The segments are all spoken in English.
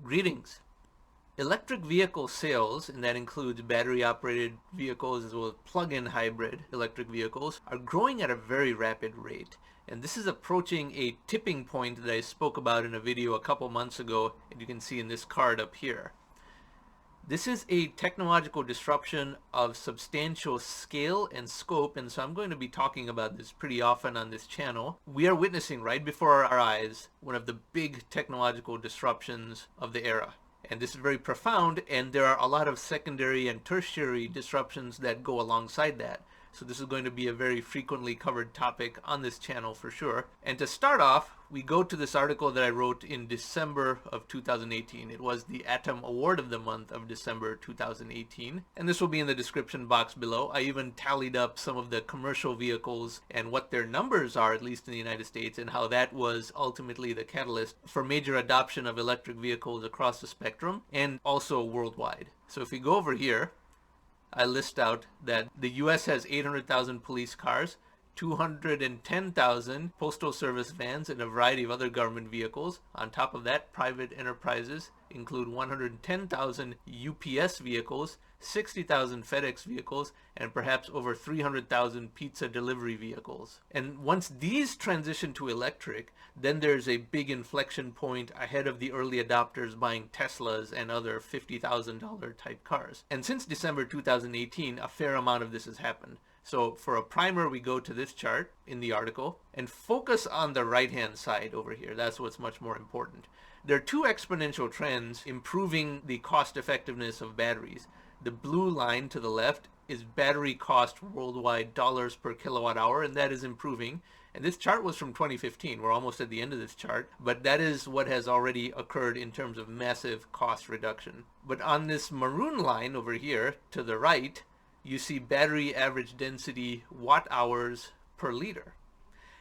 Greetings. Electric vehicle sales, and that includes battery-operated vehicles as well as plug-in hybrid electric vehicles, are growing at a very rapid rate. And this is approaching a tipping point that I spoke about in a video a couple months ago, and you can see in this card up here. This is a technological disruption of substantial scale and scope, and so I'm going to be talking about this pretty often on this channel. We are witnessing right before our eyes one of the big technological disruptions of the era. And this is very profound, and there are a lot of secondary and tertiary disruptions that go alongside that. So this is going to be a very frequently covered topic on this channel for sure. And to start off, we go to this article that I wrote in December of 2018. It was the Atom Award of the month of December 2018. And this will be in the description box below. I even tallied up some of the commercial vehicles and what their numbers are, at least in the United States, and how that was ultimately the catalyst for major adoption of electric vehicles across the spectrum and also worldwide. So if we go over here, I list out that the US has 800,000 police cars, 210,000 postal service vans, and a variety of other government vehicles. On top of that, private enterprises include 110,000 UPS vehicles, 60,000 FedEx vehicles, and perhaps over 300,000 pizza delivery vehicles. And once these transition to electric, then there's a big inflection point ahead of the early adopters buying Teslas and other $50,000 type cars. And since December 2018, a fair amount of this has happened. So for a primer, we go to this chart in the article and focus on the right-hand side over here. That's what's much more important. There are two exponential trends improving the cost effectiveness of batteries. The blue line to the left is battery cost worldwide dollars per kilowatt hour, and that is improving. And this chart was from 2015. We're almost at the end of this chart, but that is what has already occurred in terms of massive cost reduction. But on this maroon line over here to the right, you see battery average density watt hours per liter.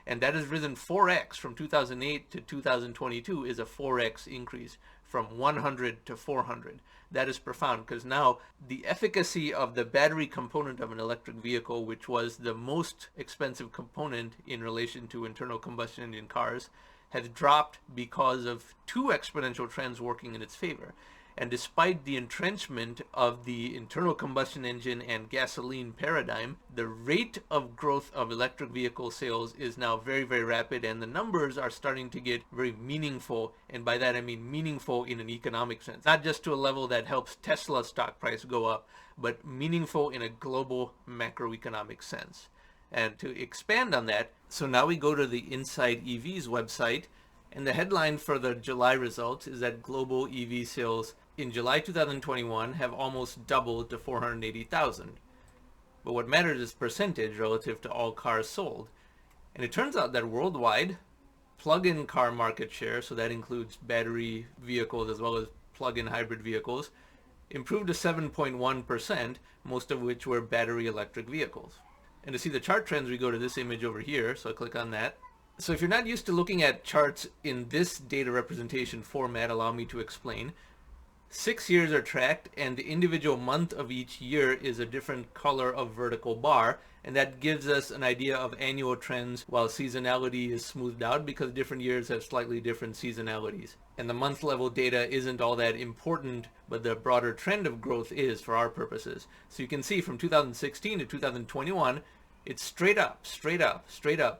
And that has risen 4x from 2008 to 2022 is a 4x increase from 100 to 400. That is profound because now the efficacy of the battery component of an electric vehicle, which was the most expensive component in relation to internal combustion engine cars, has dropped because of two exponential trends working in its favor. And despite the entrenchment of the internal combustion engine and gasoline paradigm, the rate of growth of electric vehicle sales is now very, very rapid, and the numbers are starting to get very meaningful. And by that I mean meaningful in an economic sense, not just to a level that helps Tesla's stock price go up, but meaningful in a global macroeconomic sense. And to expand on that, so now we go to the Inside EV's website, and the headline for the July results is that global EV sales in July 2021 have almost doubled to 480,000. But what matters is percentage relative to all cars sold. And it turns out that worldwide, plug-in car market share, so that includes battery vehicles as well as plug-in hybrid vehicles, improved to 7.1%, most of which were battery electric vehicles. And to see the chart trends, we go to this image over here, so I click on that. So if you're not used to looking at charts in this data representation format, allow me to explain. 6 years are tracked, and the individual month of each year is a different color of vertical bar, and that gives us an idea of annual trends while seasonality is smoothed out because different years have slightly different seasonalities. And the month level data isn't all that important, but the broader trend of growth is for our purposes. So you can see from 2016 to 2021, it's straight up,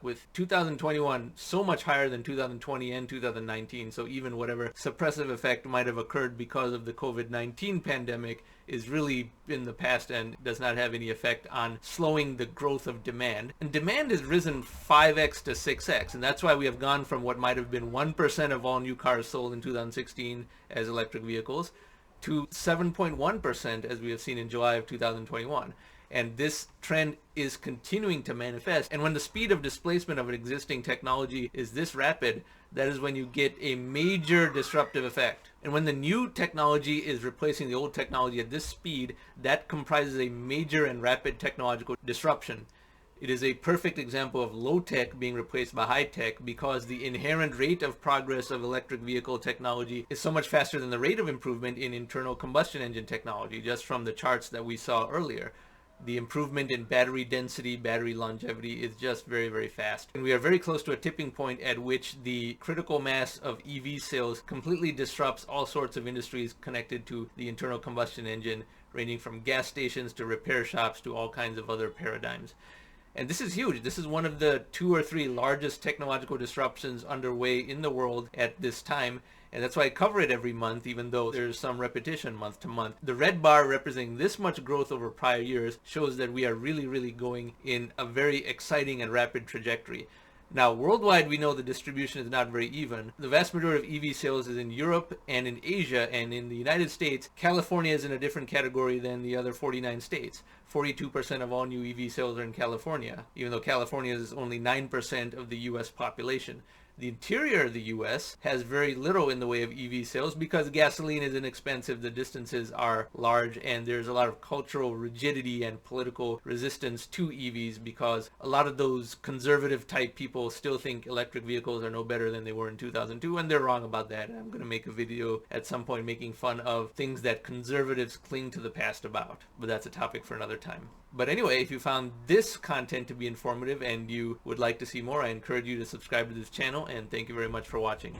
with 2021 so much higher than 2020 and 2019. So even whatever suppressive effect might have occurred because of the COVID-19 pandemic is really in the past and does not have any effect on slowing the growth of demand. And demand has risen 5x to 6x, and that's why we have gone from what might have been 1% of all new cars sold in 2016 as electric vehicles to 7.1% as we have seen in July of 2021. And this trend is continuing to manifest. And when the speed of displacement of an existing technology is this rapid, that is when you get a major disruptive effect. And when the new technology is replacing the old technology at this speed, that comprises a major and rapid technological disruption. It is a perfect example of low tech being replaced by high tech because the inherent rate of progress of electric vehicle technology is so much faster than the rate of improvement in internal combustion engine technology, just from the charts that we saw earlier. The improvement in battery density, battery longevity is just very, very fast. And we are very close to a tipping point at which the critical mass of EV sales completely disrupts all sorts of industries connected to the internal combustion engine, ranging from gas stations to repair shops to all kinds of other paradigms. And this is huge. This is one of the 2 or 3 largest technological disruptions underway in the world at this time. And that's why I cover it every month, even though there's some repetition month to month. The red bar representing this much growth over prior years shows that we are really, really going in a very exciting and rapid trajectory. Now, worldwide, we know the distribution is not very even. The vast majority of EV sales is in Europe and in Asia, and in the United States, California is in a different category than the other 49 states. 42% of all new EV sales are in California, even though California is only 9% of the US population. The interior of the US has very little in the way of EV sales because gasoline is inexpensive, the distances are large, and there's a lot of cultural rigidity and political resistance to EVs because a lot of those conservative type people still think electric vehicles are no better than they were in 2002, and they're wrong about that. I'm going to make a video at some point making fun of things that conservatives cling to the past about, but that's a topic for another time. But anyway, if you found this content to be informative and you would like to see more, I encourage you to subscribe to this channel, and thank you very much for watching.